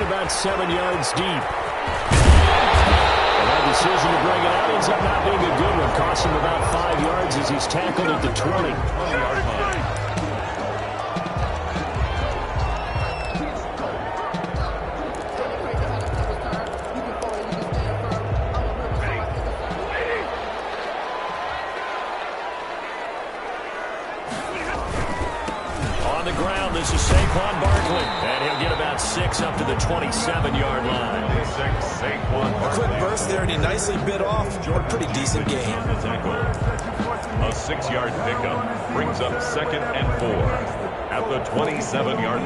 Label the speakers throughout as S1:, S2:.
S1: about 7 yards deep. That decision to bring it out ends up not being a good one. Costs him about 5 yards as he's tackled at the 20. On the ground, this is Saquon Barkley. And he'll get about 6 up to the 27-yard line.
S2: A quick burst there, and he nicely bit off. A pretty decent game.
S3: A 6-yard pickup brings up 2nd and 4 at the 27-yard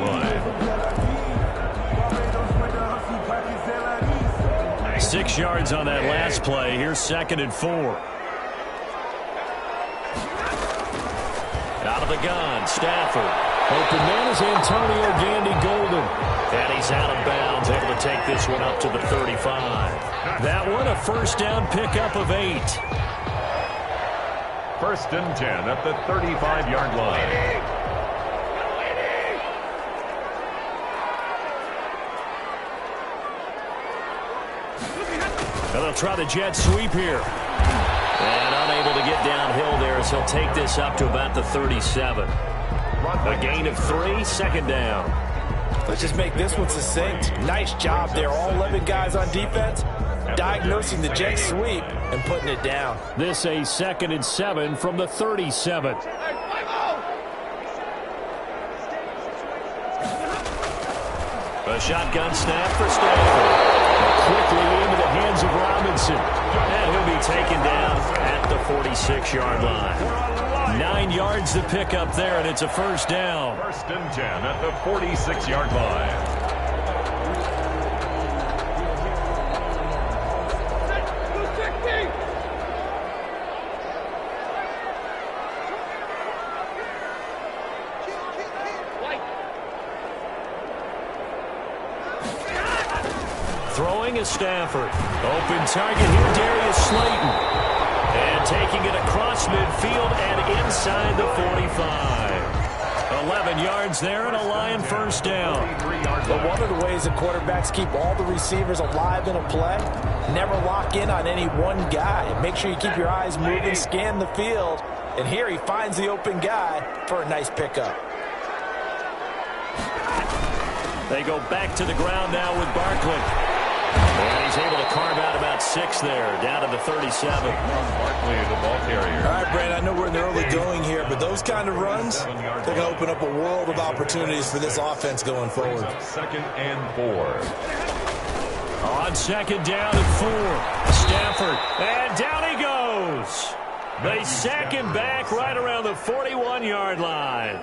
S3: line.
S1: 6 yards on that last play. Here's 2nd and 4. Out of the gun, Stafford. Open man is Antonio Gandy Golden. And he's out of bounds, able to take this one up to the 35. That one, a first down pickup of 8.
S3: 1st and 10 at the 35-yard line.
S1: And they'll try the jet sweep here. And unable to get downhill there as he'll take this up to about the 37. A gain of 3, 2nd down.
S2: Let's just make this one succinct. Nice job there. All 11 guys on defense diagnosing the jet sweep and putting it down.
S1: This a 2nd and 7 from the 37. A shotgun snap for Stafford. Quickly into the hands of Robinson. And he'll be taken down at the 46-yard line. 9 yards to pick up there, and it's a first down.
S3: 1st and 10 at the 46-yard line.
S1: Throwing is Stafford. Open target here, Darius Slayton. And taking it across midfield and inside the 45. 11 yards there and a Lion first down.
S2: But one of the ways the quarterbacks keep all the receivers alive in a play, never lock in on any one guy. Make sure you keep your eyes moving, scan the field. And here he finds the open guy for a nice pickup.
S1: They go back to the ground now with Barkley. And he's able to carve out about 6 there, down to the 37.
S3: Barkley, the ball carrier.
S2: All right, Brandon, I know we're in the early going here, but those kind of runs, they're going to open up a world of opportunities for this offense going forward.
S3: 2nd and 4.
S1: On 2nd down and 4. Stafford, and down he goes. They sack him back right around the 41-yard line.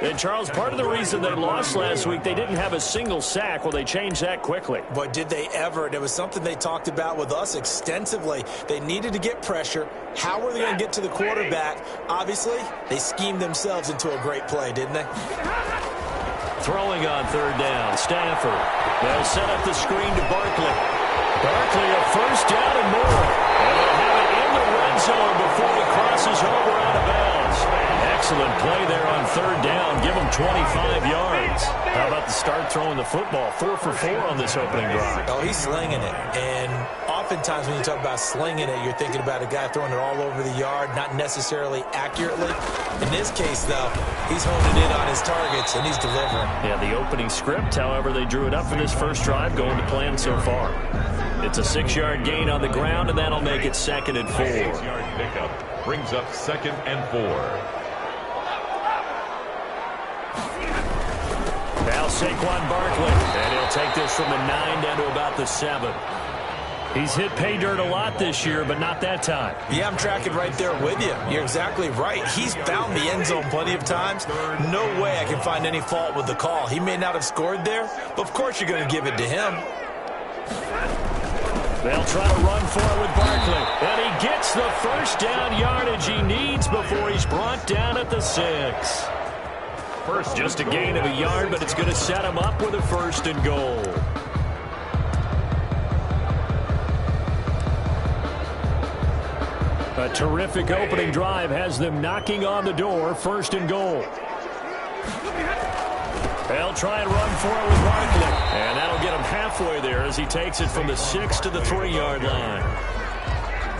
S1: And, Charles, part of the reason they lost last week, they didn't have a single sack. Well, they changed that quickly.
S2: But did they ever? And it was something they talked about with us extensively. They needed to get pressure. How were they going to get to the quarterback? Obviously, they schemed themselves into a great play, didn't they?
S1: Throwing on 3rd down, Stafford. They'll set up the screen to Barkley. Barkley a first down and more. And they'll have it in the red zone before he crosses over out of bounds. Excellent play there on 3rd down. Give him 25 yards. How about the start throwing the football? 4 for 4 on this opening drive.
S2: Oh, he's slinging it. And oftentimes when you talk about slinging it, you're thinking about a guy throwing it all over the yard, not necessarily accurately. In this case, though, he's honing in on his targets, and he's delivering.
S1: Yeah, the opening script, however, they drew it up for this first drive, going to plan so far. It's a 6-yard gain on the ground, and that'll make it 2nd and 4.
S3: 6-yard pickup brings up 2nd and 4.
S1: Now Saquon Barkley, and he'll take this from the 9 down to about the 7. He's hit pay dirt a lot this year, but not that time.
S2: Yeah, I'm tracking right there with you. You're exactly right. He's found the end zone plenty of times. No way I can find any fault with the call. He may not have scored there, but of course you're going to give it to him.
S1: They'll try to run for it with Barkley. And he gets the first down yardage he needs before he's brought down at the 6. Just a gain of a yard, but it's going to set him up with a 1st and goal. A terrific opening drive has them knocking on the door. 1st and goal. They'll try and run for it with Barkley. And that'll get him halfway there as he takes it from the 6 to the 3-yard line.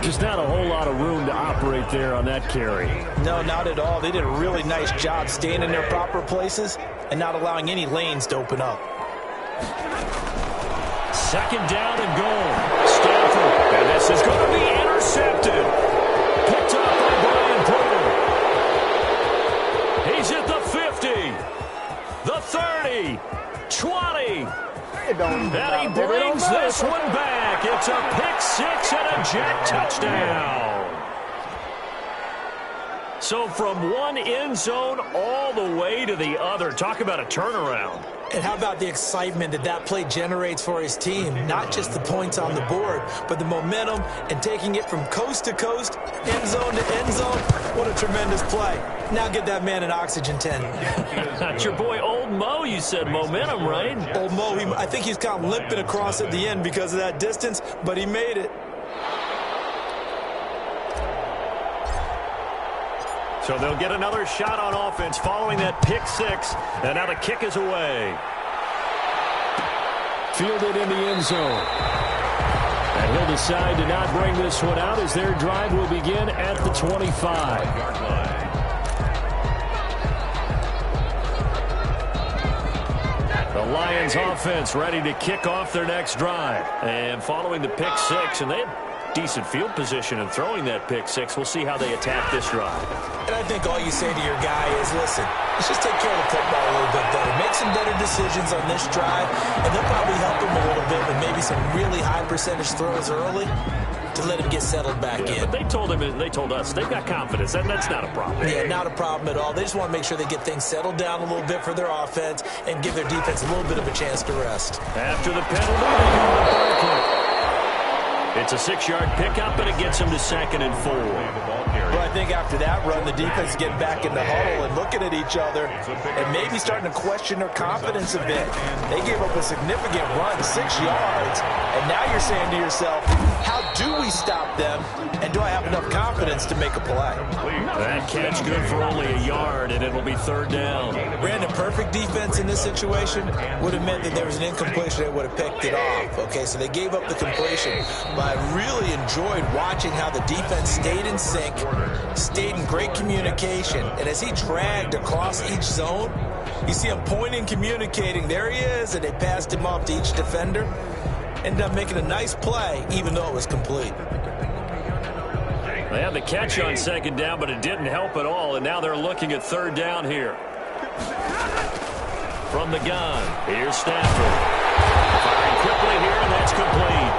S1: Just not a whole lot of room to operate there on that carry.
S2: No, not at all. They did a really nice job staying in their proper places and not allowing any lanes to open up.
S1: 2nd down and goal. Stafford. And this is going to be intercepted. Picked up by Brian Porter. He's at the 50. The 30. 20. And he brings this one back. It's a pick 6 and a jet touchdown. So from one end zone all the way to the other. Talk about a turnaround.
S2: And how about the excitement that play generates for his team? Not just the points on the board, but the momentum and taking it from coast to coast, end zone to end zone. What a tremendous play. Now get that man an oxygen tent.
S1: That's your boy Old Mo, you said. Momentum, right?
S2: Old Mo, I think he's kind of limping across at the end because of that distance, but he made it.
S1: So they'll get another shot on offense following that pick 6. And now the kick is away. Fielded in the end zone. And he'll decide to not bring this one out as their drive will begin at the 25-yard line. The Lions offense ready to kick off their next drive. And following the pick 6, and they had decent field position and throwing that pick 6. We'll see how they attack this drive.
S2: And I think all you say to your guy is, listen, let's just take care of the football a little bit better. Make some better decisions on this drive, and they'll probably help him a little bit with maybe some really high percentage throws early to let him get settled back in.
S1: But they told us they've got confidence. That's not a problem.
S2: Yeah, not a problem at all. They just want to make sure they get things settled down a little bit for their offense and give their defense a little bit of a chance to rest.
S1: After the penalty, they go to Barkley. It's a 6-yard pickup, and it gets him to 2nd and 4.
S2: Well, I think after that run, the defense get back in the huddle and looking at each other and maybe starting to question their confidence a bit. They gave up a significant run, 6 yards, and now you're saying to yourself, how do we stop them, and do I have enough confidence to make a play?
S1: That catch good for only a yard, and it'll be 3rd down.
S2: Brandon, perfect defense in this situation would have meant that there was an incompletion. They would have picked it off. Okay, so they gave up the completion. But I really enjoyed watching how the defense stayed in sync, stayed in great communication. And as he dragged across each zone, you see him pointing, communicating. There he is, and they passed him off to each defender. Ended up making a nice play, even though it was complete.
S1: They had the catch on 2nd down, but it didn't help at all. And now they're looking at 3rd down here. From the gun, here's Stafford. Firing quickly here, and that's complete.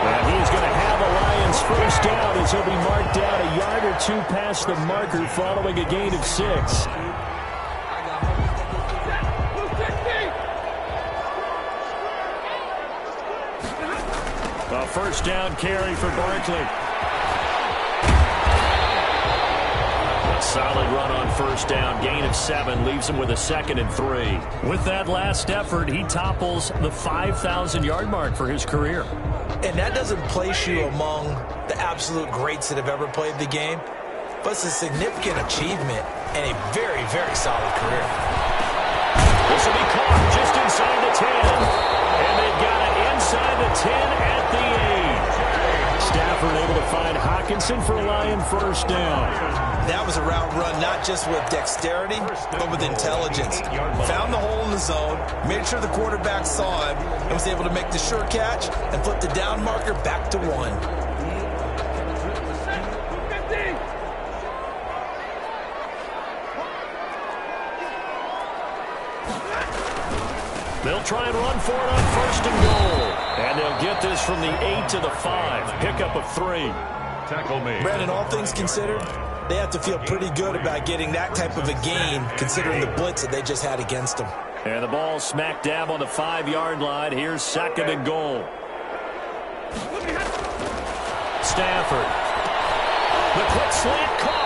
S1: And he's going to have a Lions 1st down as he'll be marked down a yard or 2 past the marker following a gain of 6. A 1st down carry for Barkley. A solid run on 1st down. Gain of 7 leaves him with a 2nd and 3. With that last effort, he topples the 5,000-yard mark for his career.
S2: And that doesn't place you among the absolute greats that have ever played the game, but it's a significant achievement and a very, very solid career.
S1: This will be caught just inside the 10. And they've got it inside the 10 at the 8. Stafford able to find Hockenson for a Lion 1st down.
S2: That was a route run not just with dexterity, but with intelligence. Found the hole in the zone, made sure the quarterback saw him, and was able to make the sure catch and flip the down marker back to 1.
S1: They'll try and run for it on 1st and goal. And they'll get this from the 8 to the 5. Pickup of 3.
S3: Tackle me.
S2: Brandon, all things considered, they have to feel pretty good about getting that type of a gain, considering the blitz that they just had against them.
S1: And the ball smack dab on the 5-yard line. Here's 2nd and goal. Stafford. The quick slant caught.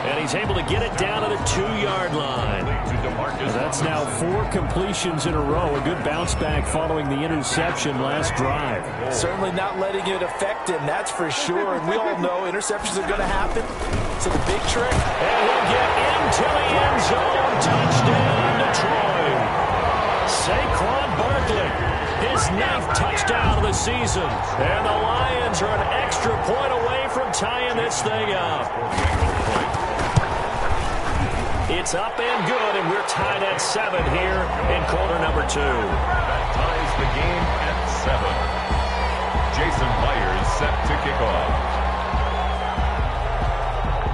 S1: And he's able to get it down to the 2-yard line. That's now 4 completions in a row. A good bounce back following the interception last drive.
S2: Certainly not letting it affect him, that's for sure. And we all know interceptions are going to happen. So the big trick.
S1: And he'll get into the end zone. Touchdown, Detroit. season. And the Lions are an extra point away from tying this thing up. It's up and good, and we're tied at 7 here in quarter number 2.
S3: That ties the game at 7. Jason Myers set to kick off.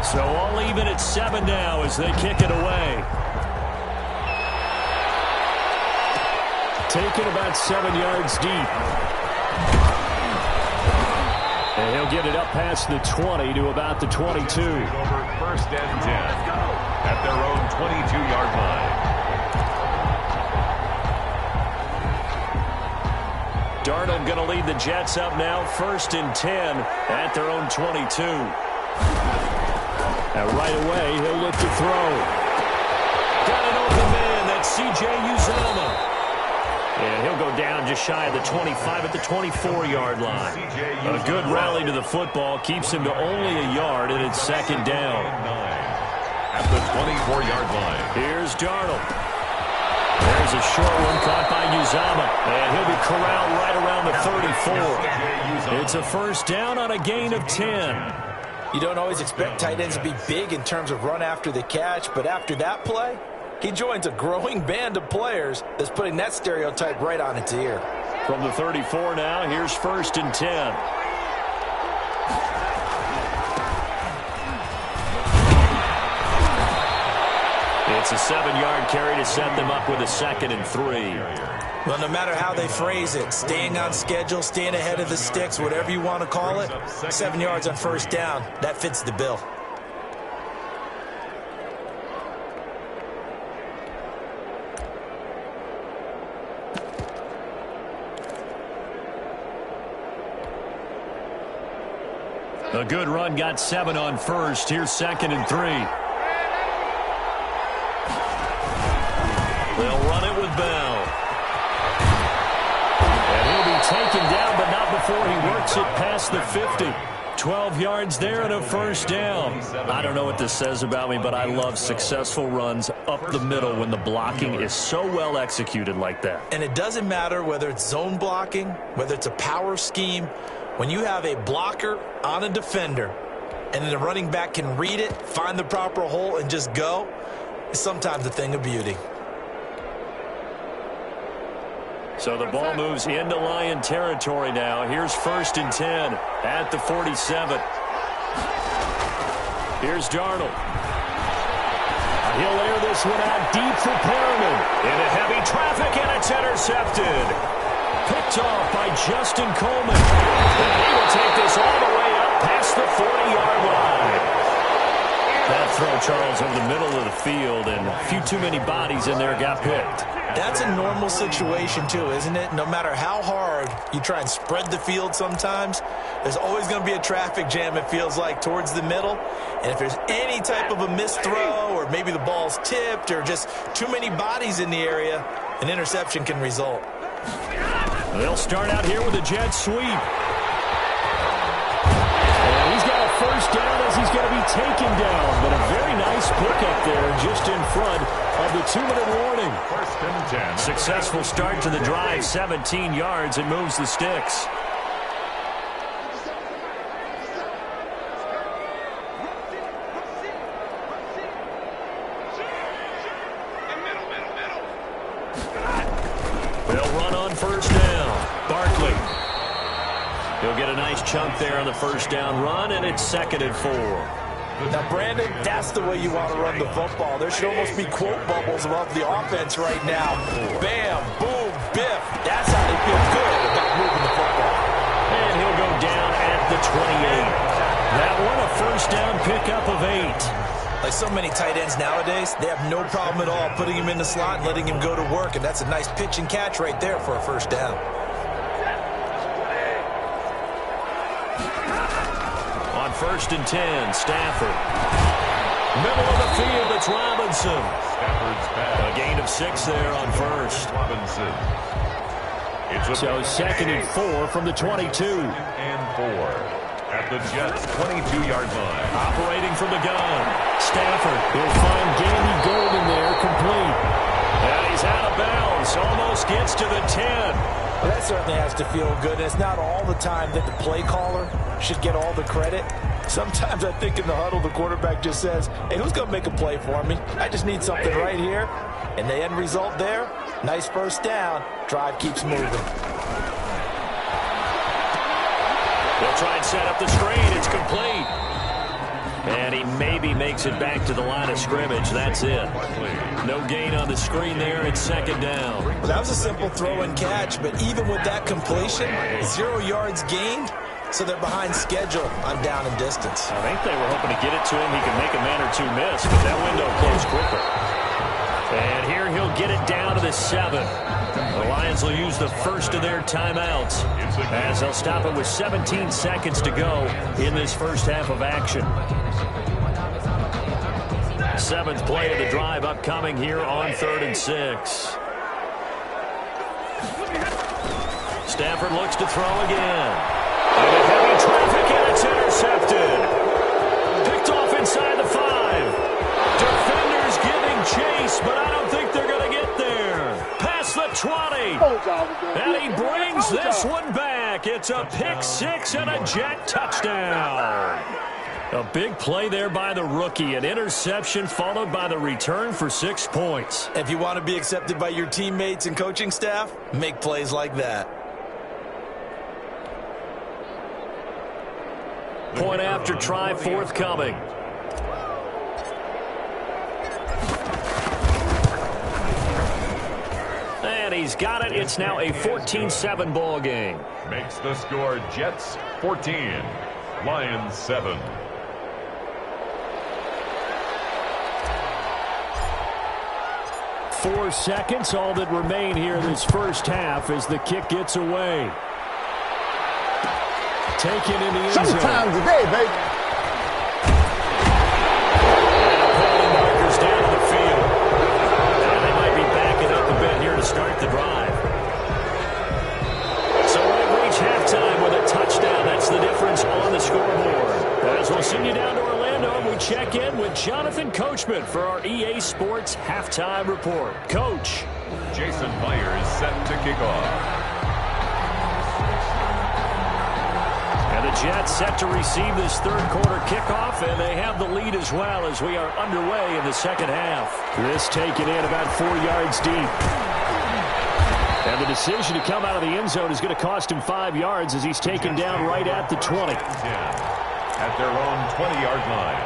S1: So all even at 7 now as they kick it away. Taken about 7 yards deep. And he'll get it up past the 20 to about the 22.
S3: Over first and 10 at their own 22-yard line.
S1: Darnold going to lead the Jets up now, first and 10 at their own 22. Now right away, he'll look to throw. Got an open man, that's C.J. Uzomah. And he'll go down just shy of the 25 at the 24-yard line. A good rally to the football keeps him to only a yard, and it's second down.
S3: At the 24-yard line.
S1: Here's Darnold. There's a short one caught by Uzomah. And he'll be corralled right around the 34. It's a first down on a gain of 10.
S2: You don't always expect tight ends to be big in terms of run after the catch, but after that play, he joins a growing band of players that's putting that stereotype right on its ear.
S1: From the 34 now, here's first and 10. It's a 7-yard carry to set them up with a second and 3.
S2: Well, no matter how they phrase it, staying on schedule, staying ahead of the sticks, whatever you want to call it, 7 yards on first down, that fits the bill.
S1: A good run got 7 on first. Here's second and 3. They'll run it with Bell. And he'll be taken down, but not before he works it past the 50. 12 yards there and a first down. I don't know what this says about me, but I love successful runs up the middle when the blocking is so well executed like that.
S2: And it doesn't matter whether it's zone blocking, whether it's a power scheme. When you have a blocker on a defender and then the running back can read it, find the proper hole, and just go, it's sometimes a thing of beauty.
S1: So the ball moves into Lion territory now. Here's first and 10 at the 47. Here's Darnold. He'll air this one out deep for Perriman. Into heavy traffic, and it's intercepted. Picked off by Justin Coleman. And he will take this all the way up past the 40-yard line. That throw, Charles, over the middle of the field, and a few too many bodies in there got picked.
S2: That's a normal situation, too, isn't it? No matter how hard you try and spread the field sometimes, there's always going to be a traffic jam, it feels like, towards the middle. And if there's any type of a missed throw, or maybe the ball's tipped, or just too many bodies in the area, an interception can result.
S1: They'll start out here with a jet sweep. And he's got a first down as he's going to be taken down. But a very nice pickup there just in front of the 2-minute warning.
S3: First and 10.
S1: Successful start to the drive, 17 yards, and moves the sticks. They'll run on first down. Barkley. He'll get a nice chunk there on the first down run, and it's second and 4.
S2: Now, Brandon, that's the way you want to run the football. There should almost be quote bubbles above the offense right now. Bam, boom, biff. That's how they feel good about moving the football.
S1: And he'll go down at the 28. That one a first down pickup of 8.
S2: Like so many tight ends nowadays, they have no problem at all putting him in the slot and letting him go to work, and that's a nice pitch and catch right there for a first down.
S1: On first and 10, Stafford. Middle of the field, it's Robinson.
S3: Stafford's pass.
S1: A gain of 6 there on first.
S3: Robinson.
S1: So second and 4 from the 22.
S3: And 4. At the Jets' 22-yard line.
S1: Operating from the gun. Stafford will find Gandy Golden there, complete. And he's out of bounds. Almost gets to the 10.
S2: Well, that certainly has to feel good. It's not all the time that the play caller should get all the credit. Sometimes I think in the huddle, the quarterback just says, hey, who's going to make a play for me? I just need something right here. And the end result there, nice first down. Drive keeps moving.
S1: They'll try and set up the screen. It's complete. And he maybe makes it back to the line of scrimmage. That's it. No gain on the screen there. It's second down.
S2: Well, that was a simple throw and catch, but even with that completion, 0 yards gained, so they're behind schedule on down and distance.
S1: I think they were hoping to get it to him. He could make a man or two miss, but that window closed quicker. And here he'll get it down to the 7. The Lions will use the first of their timeouts as they'll stop it with 17 seconds to go in this first half of action. 7th play of the drive upcoming here on 3rd and 6. Stafford looks to throw again. Into heavy traffic, and it's intercepted. Picked off inside the 5. Defenders giving chase, but I don't think they're going to get there. Past the 20. And he brings this one back. It's a pick 6 and a Jet touchdown. A big play there by the rookie. An interception followed by the return for 6 points.
S2: If you want to be accepted by your teammates and coaching staff, make plays like that.
S1: Point after try forthcoming. And he's got it. It's now a 14-7 ball game.
S3: Makes the score Jets 14, Lions 7.
S1: Four seconds, all that remain here in this first half as the kick gets away. Taken in the end zone.
S4: Sometimes today, baby.
S1: And pulling markers down the field. And they might be backing up a bit here to start the drive. So we've reached halftime with a touchdown. That's the difference on the scoreboard. As we'll send you down to Orlando, we check in with Jonathan Coachman for our EA Sports Halftime Report. Coach.
S3: Jason Myers set to kick off.
S1: And the Jets set to receive this third quarter kickoff, and they have the lead as well as we are underway in the second half. This taken in about 4 yards deep. And the decision to come out of the end zone is going to cost him 5 yards as he's taken down right at the 20.
S3: At their own 20-yard line.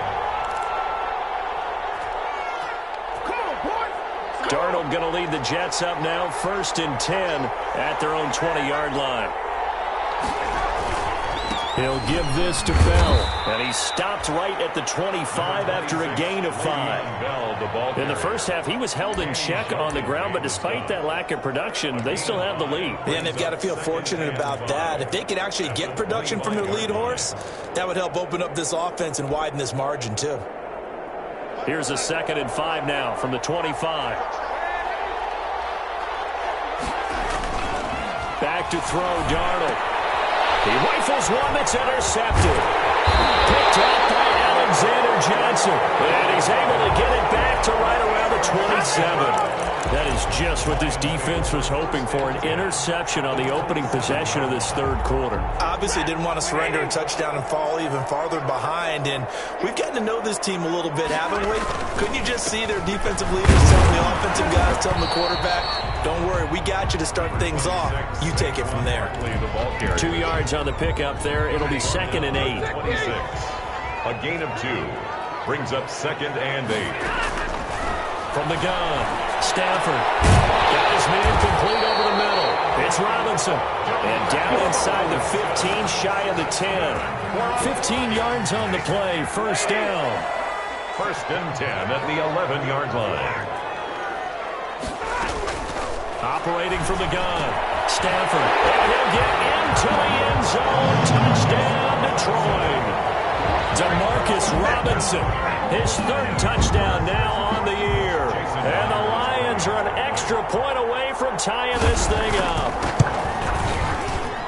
S1: Darnold going to lead the Jets up now, 1st and 10 at their own 20-yard line. He'll give this to Bell, and he stopped right at the 25 after a gain of 5. In the first half, he was held in check on the ground, but despite that lack of production, they still have the lead.
S2: And they've got to feel fortunate about that. If they could actually get production from their lead horse, that would help open up this offense and widen this margin, too.
S1: Here's a 2nd and 5 now from the 25. Back to throw, Darnold. He rifles one that's intercepted. Picked up by Alexander Johnson. And he's able to get it back to right around the 27. That is just what this defense was hoping for, an interception on the opening possession of this third quarter.
S2: Obviously didn't want to surrender a touchdown and fall even farther behind. And we've gotten to know this team a little bit, haven't we? Couldn't you just see their defensive leaders telling the offensive guys, telling the quarterback, don't worry, we got you to start things off. You take it from there.
S1: 2 yards on the pickup there. It'll be 2nd and 8.
S3: 26. A gain of 2. Brings up 2nd and 8.
S1: From the gun, Stafford. Got his man complete over the middle. It's Robinson. And down inside the 15, shy of the 10. 15 yards on the play. First down.
S3: 1st and 10 at the 11-yard line.
S1: Operating from the gun, Stafford. And he'll get into the end zone. Touchdown, Detroit. Demarcus Robinson, his 3rd touchdown now on the year. And the Lions are an extra point away from tying this thing up.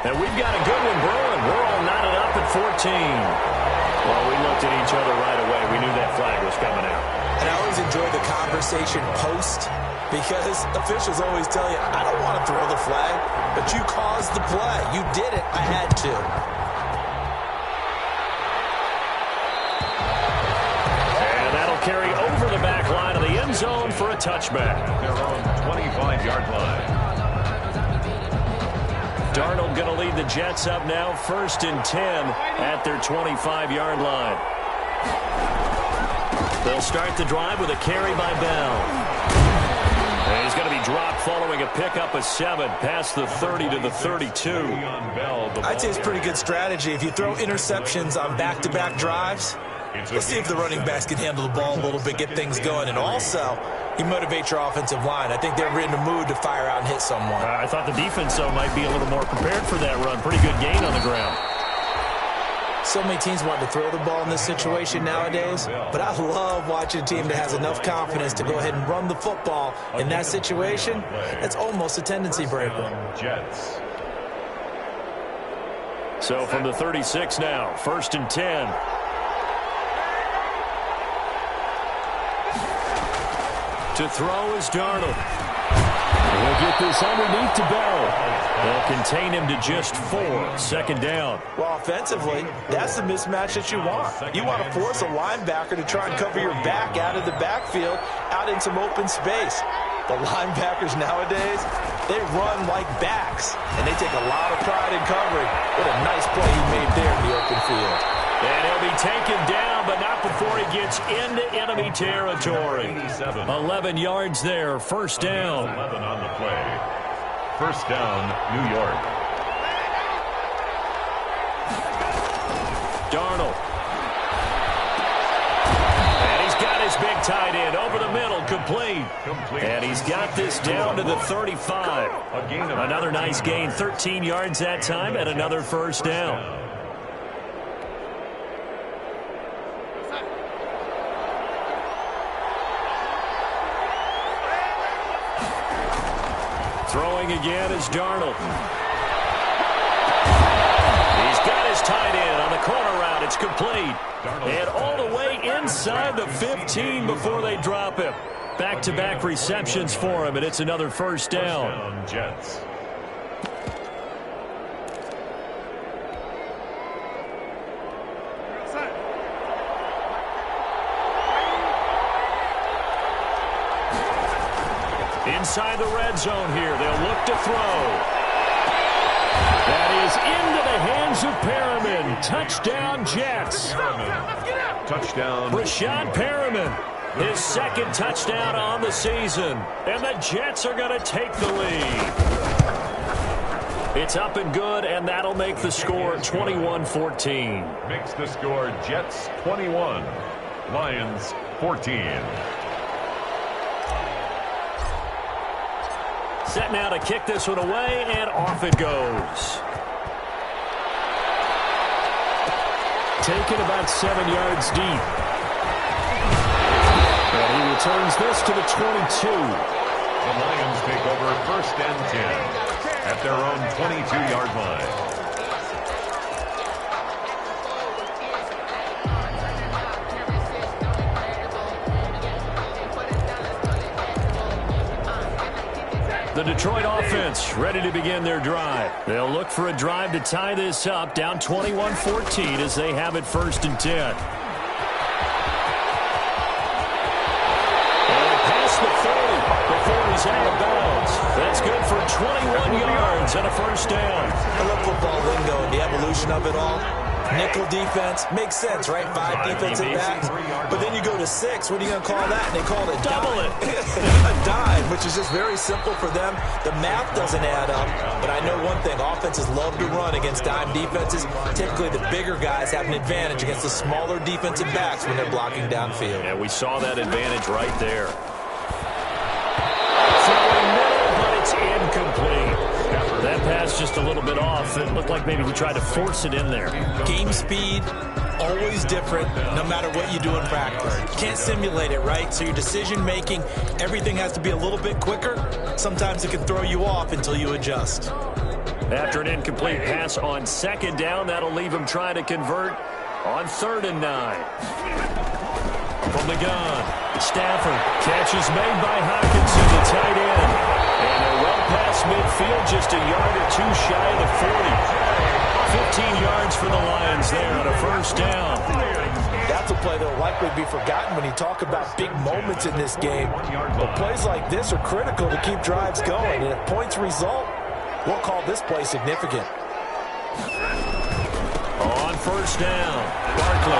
S1: And we've got a good one brewing. We're all knotted up at 14. Well, we looked at each other right away. We knew that flag was coming out.
S2: And I always enjoy the conversation post Because officials always tell you, I don't want to throw the flag, but you caused the play. You did it. I had to.
S1: And that'll carry over the back line of the end zone for a touchback.
S3: Their own 25-yard line.
S1: Darnold going to lead the Jets up now, 1st and 10 at their 25-yard line. They'll start the drive with a carry by Bell. And he's going to be dropped following a pickup of 7 past the 30 to the 32.
S2: I'd say it's pretty good strategy. If you throw interceptions on back-to-back drives, let's see if the running backs can handle the ball a little bit, get things going. And also, you motivate your offensive line. I think they're in a mood to fire out and hit someone.
S1: I thought the defense, though, might be a little more prepared for that run. Pretty good gain on the ground.
S2: So many teams want to throw the ball in this situation nowadays, but I love watching a team that has enough confidence to go ahead and run the football in that situation. It's almost a tendency breaker.
S3: Jets.
S1: So from the 36 now, 1st and 10. To throw is Darnold. He'll get this underneath to Bell. They'll contain him to just 4, 2nd down.
S2: Well, offensively, that's the mismatch that you want. You want to force a linebacker to try and cover your back out of the backfield, out in some open space. The linebackers nowadays, they run like backs, and they take a lot of pride in covering. What a nice play he made there in the open field.
S1: And he'll be taken down, but not before he gets into enemy territory. 11 yards there, 1st down.
S3: 11 on the play. 1st down, New York.
S1: Darnold. And he's got his big tight end over the middle, complete. And he's got this down to the 35. Another nice gain, 13 yards that time, and another 1st down. Throwing again is Darnold. He's got his tight end on the corner route. It's complete. And all the way inside the 15 before they drop him. Back-to-back receptions for him, and it's another 1st down.
S3: Jets.
S1: Inside the red zone here. They'll look to throw. That is into the hands of Perriman. Touchdown, Jets.
S3: Touchdown.
S1: Rashad Perriman, his 2nd touchdown on the season. And the Jets are going to take the lead. It's up and good, and that'll make the score 21-14.
S3: Makes the score Jets 21, Lions 14.
S1: Set now to kick this one away, and off it goes. Taken about 7 yards deep. And he returns this to the 22.
S3: The Lions take over 1st and 10 at their own 22-yard line.
S1: The Detroit offense ready to begin their drive. They'll look for a drive to tie this up, down 21-14 as they have it 1st and 10. And past the 30 before he's out of bounds. That's good for 21 yards and a 1st down.
S2: I love football lingo and the evolution of it all. Nickel defense makes sense, right? 5 defensive backs. But then you go to 6. What are you going to call that? And they call it a
S1: double
S2: dime.
S1: it.
S2: A dime, which is just very simple for them. The math doesn't add up. But I know one thing. Offenses love to run against dime defenses. Typically, the bigger guys have an advantage against the smaller defensive backs when they're blocking downfield.
S1: Yeah, we saw that advantage right there. Throwing middle, but it's incomplete. That pass just a little bit off. It looked like maybe he tried to force it in there.
S2: Game speed, always different, no matter what you do in practice. You can't simulate it, right? So your decision-making, everything has to be a little bit quicker. Sometimes it can throw you off until you adjust.
S1: After an incomplete pass on 2nd down, that'll leave him trying to convert on 3rd and 9. From the gun. Stafford. Catch is made by Hockenson, the tight end. And they're well past midfield, just a yard or two shy of the 40. 15 yards for the Lions there on a first down.
S2: That's a play that will likely be forgotten when you talk about big moments in this game. But plays like this are critical to keep drives going. And if points result, we'll call this play significant.
S1: On first down, Barkley.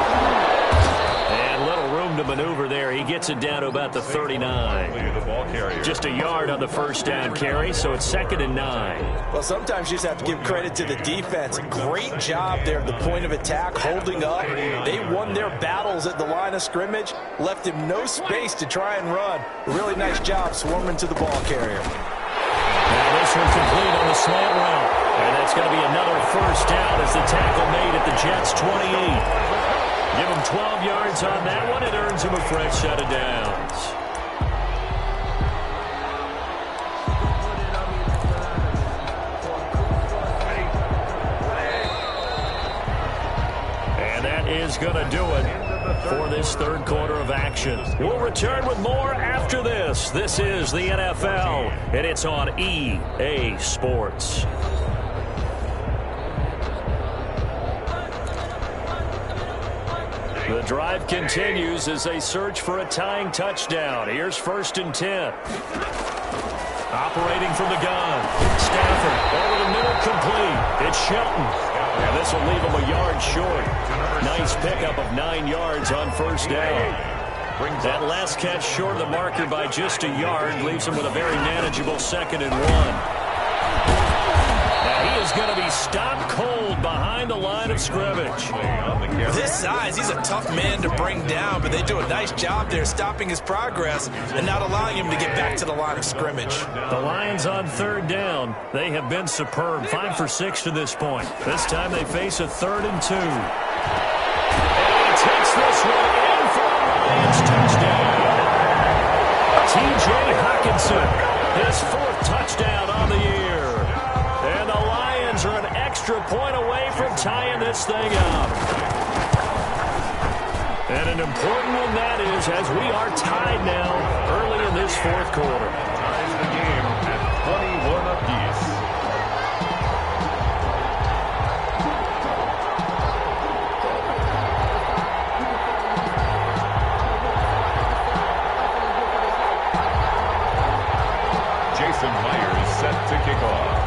S1: And little room to maneuver there. He gets it down to about the 39. Just a yard on the first down carry, so it's 2nd and 9.
S2: Well, sometimes you just have to give credit to the defense. Great job there at the point of attack, holding up. They won their battles at the line of scrimmage, left him no space to try and run. A really nice job swarming to the ball carrier.
S1: Now this one complete on the slant route. And that's going to be another first down as the tackle made at the Jets' 28. Give him 12 yards on that one. It earns him a fresh set of downs. And that is going to do it for this third quarter of action. We'll return with more after this. This is the NFL, and it's on EA Sports. The drive continues as they search for a tying touchdown. Here's 1st and 10. Operating from the gun. Stafford over the middle, complete. It's Shelton. And this will leave him a yard short. Nice pickup of 9 yards on first down. That last catch short of the marker by just a yard leaves him with a very manageable 2nd and 1. He is going to be stopped cold behind the line of scrimmage.
S2: This size, he's a tough man to bring down, but they do a nice job there stopping his progress and not allowing him to get back to the line of scrimmage.
S1: The Lions on 3rd down. They have been superb. 5 for 6 to this point. This time they face a 3rd and 2. And he takes this one in for a Lions touchdown. T.J. Hockenson, his 4th touchdown on the year. And the Lions are an extra point away from tying this thing up. And an important one that is, as we are tied now early in this 4th quarter.
S3: Ties the game at 21 apiece. Jason Myers set to kick off.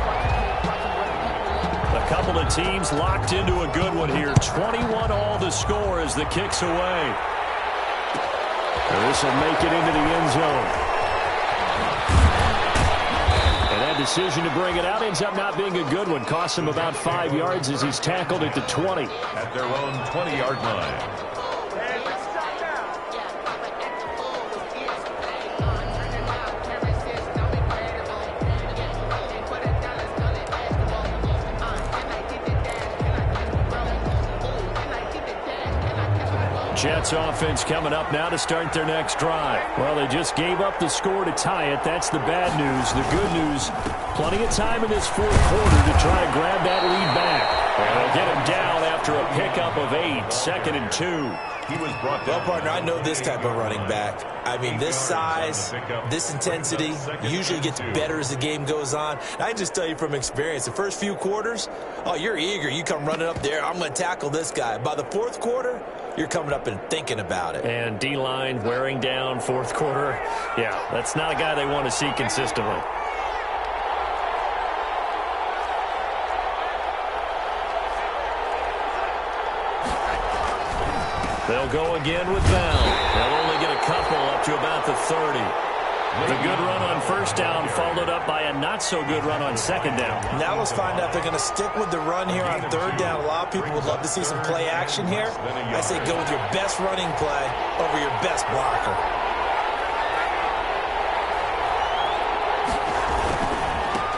S1: A couple of teams locked into a good one here. 21 all to score as the kick's away. This will make it into the end zone. And that decision to bring it out ends up not being a good one. Costs him about 5 yards as he's tackled at the 20.
S3: At their own 20-yard line.
S1: Jets offense coming up now to start their next drive. Well, they just gave up the score to tie it. That's the bad news. The good news, plenty of time in this 4th quarter to try and grab that lead back. And they'll get him down after a pickup of 8, 2nd and 2.
S3: He was brought down.
S2: Well, partner, I know this type of running back. I mean, this size, this intensity usually gets better as the game goes on. I can just tell you from experience, the first few quarters, oh, you're eager. You come running up there, I'm going to tackle this guy. By the 4th quarter, you're coming up and thinking about it.
S1: And D-line wearing down 4th quarter. Yeah, that's not a guy they want to see consistently. They'll go again with Bell. They'll only get a couple up to about the 30. The good run on first down followed up by a not-so-good run on 2nd down.
S2: Now let's find out if they're going to stick with the run here on 3rd down. A lot of people would love to see some play action here. I say go with your best running play over your best blocker.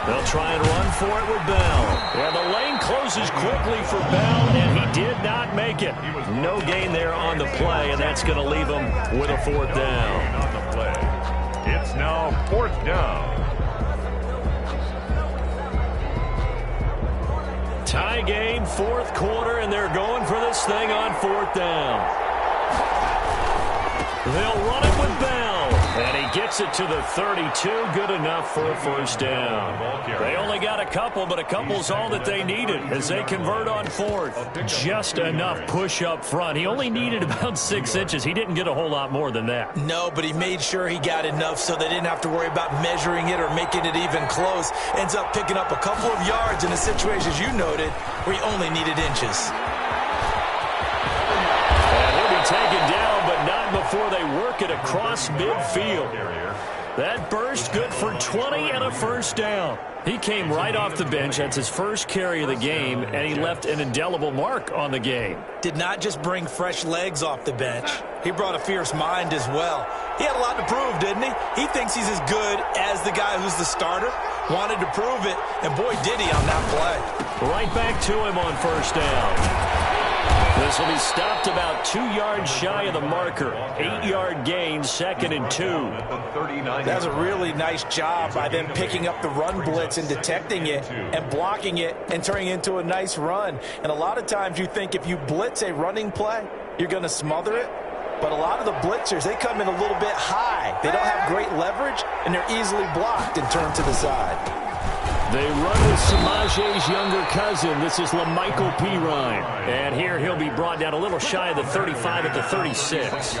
S1: They'll try and run for it with Bell. And the lane closes quickly for Bell, and he did not make it. No gain there on the play, and that's going to leave him with a 4th down.
S3: On the play. It's now 4th down.
S1: Tie game, 4th quarter, and they're going for this thing on 4th down. They'll run it with Bell, and he gets it to the 32. Good enough for a first down. They only got a couple, but a couple's all that they needed as they convert on fourth. Just enough push up front. He only needed about 6 inches. He didn't get a whole lot more than that.
S2: No, but he made sure he got enough so they didn't have to worry about measuring it or making it even close. Ends up picking up a couple of yards in a situation, as you noted, where he only needed inches.
S1: And he'll be taken down, but not before they work it across midfield. That burst good for 20 and a first down. He came right off the bench. That's his first carry of the game, and he left an indelible mark on the game.
S2: Did not just bring fresh legs off the bench. He brought a fierce mind as well. He had a lot to prove, didn't he? He thinks he's as good as the guy who's the starter. Wanted to prove it, and boy, did he on that play.
S1: Right back to him on first down. This will be stopped about 2 yards shy of the marker. 8-yard gain, 2nd and 2.
S2: That's a really nice job by them picking up the run blitz and detecting it and blocking it and turning it into a nice run. And a lot of times you think if you blitz a running play, you're going to smother it. But a lot of the blitzers, they come in a little bit high. They don't have great leverage, and they're easily blocked and turned to the side.
S1: They run with Samaje's younger cousin. This is LaMichael Pirine. And here he'll be brought down a little shy of the 35 at the 36.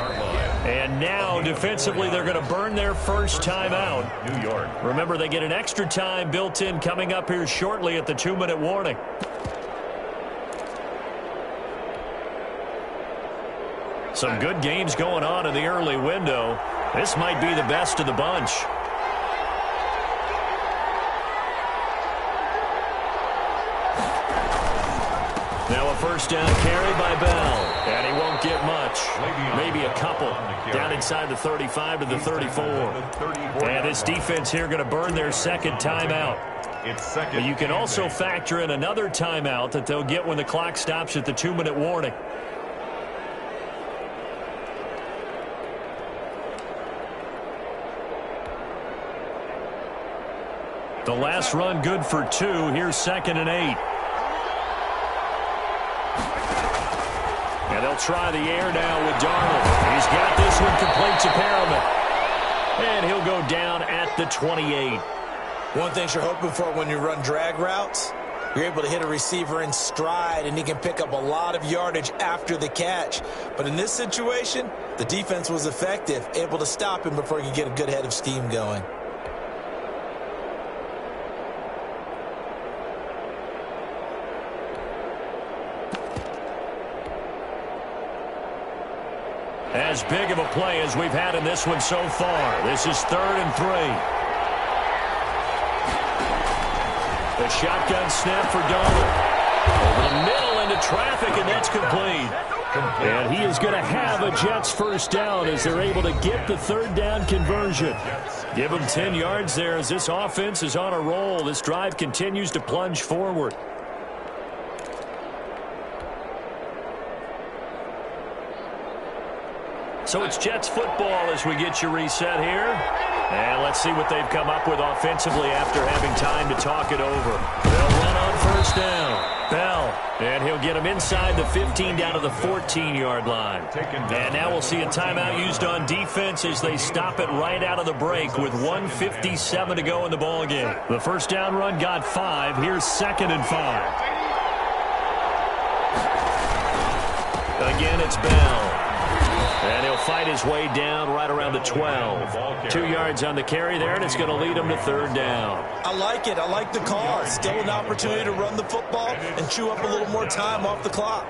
S1: And now, defensively, they're going to burn their first time out. New York. Remember, they get an extra time built in coming up here shortly at the 2-minute warning. Some good games going on in the early window. This might be the best of the bunch. Now a first down carry by Bell, and he won't get much. Maybe a couple. Down inside the 35 to the 34. And this defense here going to burn their second timeout. But you can also factor in another timeout that they'll get when the clock stops at the 2-minute warning. The last run good for 2. Here's 2nd and 8. And they'll try the air now with Darnold. He's got this one complete to Perriman. And he'll go down at the 28.
S2: One thing you're hoping for when you run drag routes, you're able to hit a receiver in stride, and he can pick up a lot of yardage after the catch. But in this situation, the defense was effective, able to stop him before he could get a good head of steam going.
S1: As big of a play as we've had in this one so far. This is 3rd and 3. The shotgun snap for Darnold. Over the middle into traffic, and that's complete. And he is going to have a Jets first down as they're able to get the 3rd down conversion. Give them 10 yards there as this offense is on a roll. This drive continues to plunge forward. So it's Jets football as we get you reset here. And let's see what they've come up with offensively after having time to talk it over. They'll run on first down. Bell. And he'll get him inside the 15 down to the 14-yard line. And now we'll see a timeout used on defense as they stop it right out of the break with 1:57 to go in the ballgame. The first down run got 5. Here's 2nd and 5. Again, it's Bell. And he'll fight his way down right around the 12. 2 yards on the carry there, and it's going to lead him to 3rd down.
S2: I like it. I like the call. Still an opportunity to run the football and chew up a little more time off the clock.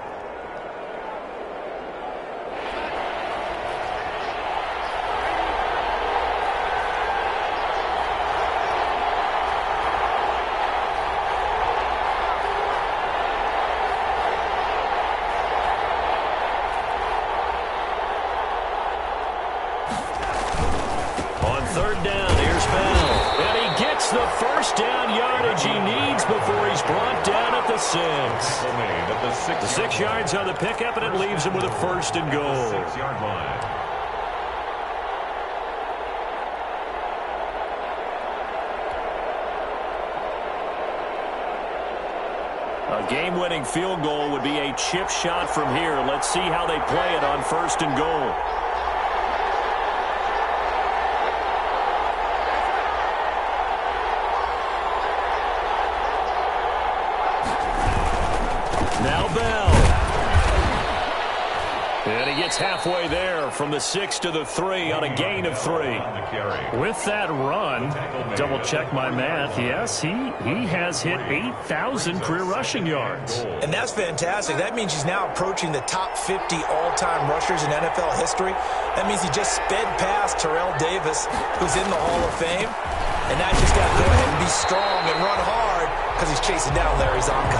S2: The first down yardage he needs before he's brought down at the 6. The 6 yards on the pickup, and it leaves him with a 1st and goal.
S3: 6-yard line.
S1: A game-winning field goal would be a chip shot from here. Let's see how they play it on 1st and goal. gets halfway there from the 6 to the 3 on a gain of 3.
S4: With that run, double check my math, yes, he has hit 8,000 career rushing yards.
S2: And that's fantastic. That means he's now approaching the top 50 all-time rushers in NFL history. That means he just sped past Terrell Davis, who's in the Hall of Fame. And now he's just got to go ahead and be strong and run hard because he's chasing down Larry Zonka.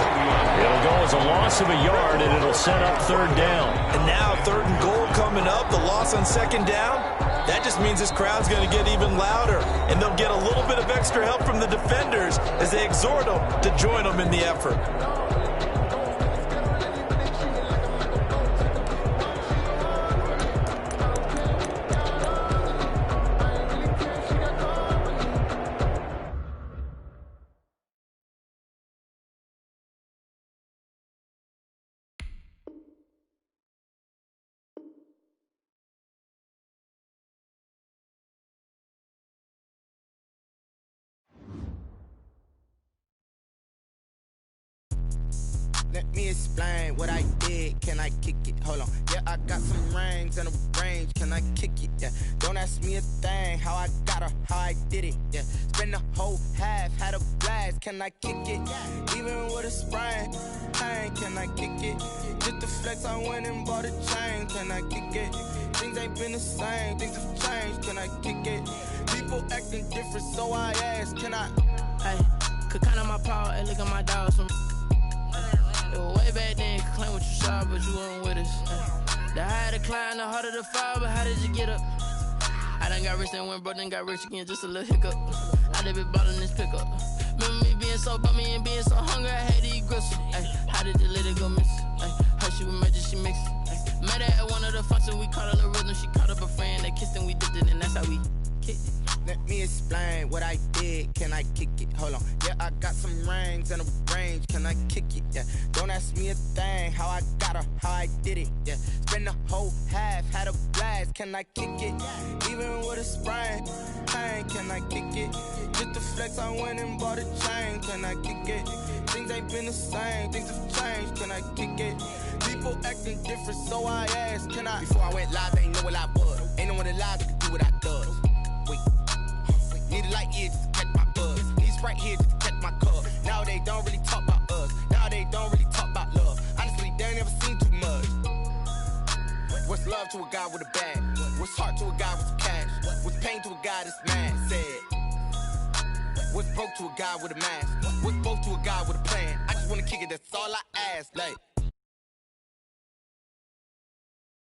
S1: It'll go as a loss of a yard, and it'll set up 3rd down.
S2: And now 3rd and goal coming up, the loss on 2nd down. That just means this crowd's going to get even louder, and they'll get a little bit of extra help from the defenders as they exhort them to join them in the effort.
S5: Let me explain what I did. Can I kick it? Hold on. Yeah, I got some rings and a range. Can I kick it? Yeah. Don't ask me a thing. How I got her, how I did it. Yeah. Spend the whole half, had a blast. Can I kick it? Even with a sprain, pain. Can I kick it? Just the flex, I went and bought a chain. Can I kick it? Things ain't been the same. Things have changed. Can I kick it? People acting different, so I ask. Can I?
S6: Hey, could count on my power and look at my dogs from. It was way back then, could claim what you saw, but you weren't with us. The higher the climb, the harder the fall, but how did you get up? I done got rich and went broke, then got rich again, just a little hiccup. I done been ballin' this pickup. Remember me being so bummy and being so hungry, I had to eat gristle. How did the lady go miss? Her she was magic, she mixed. Met her at one of the functions, we caught her the rhythm, she caught up a friend, they kissed and we did it, and that's how we kicked it.
S5: Let me explain what I did. Can I kick it? Hold on. Yeah, I got some rings and a range. Can I kick it? Yeah. Don't ask me a thing. How I got her, how I did it. Yeah. Spend the whole half, had a blast. Can I kick it? Even with a sprain, pain. Can I kick it? Just the flex, I went and bought a chain. Can I kick it? Things ain't been the same. Things have changed. Can I kick it? People acting different, so I asked. Can I? Before I went live, they ain't know what I was. Ain't no one alive that could do what I does. Wait. Need a light here just to catch my buzz. Need Sprite here just to catch my cup. Now they don't really talk about us. Now they don't really talk about love. Honestly, they ain't never seen too much. What's love to a guy with a bag? What's heart to a guy with some cash? What's pain to a guy that's mad? Said. What's broke to a guy with a mask? What's broke to a guy with a plan? I just wanna kick it, that's all I ask. Like.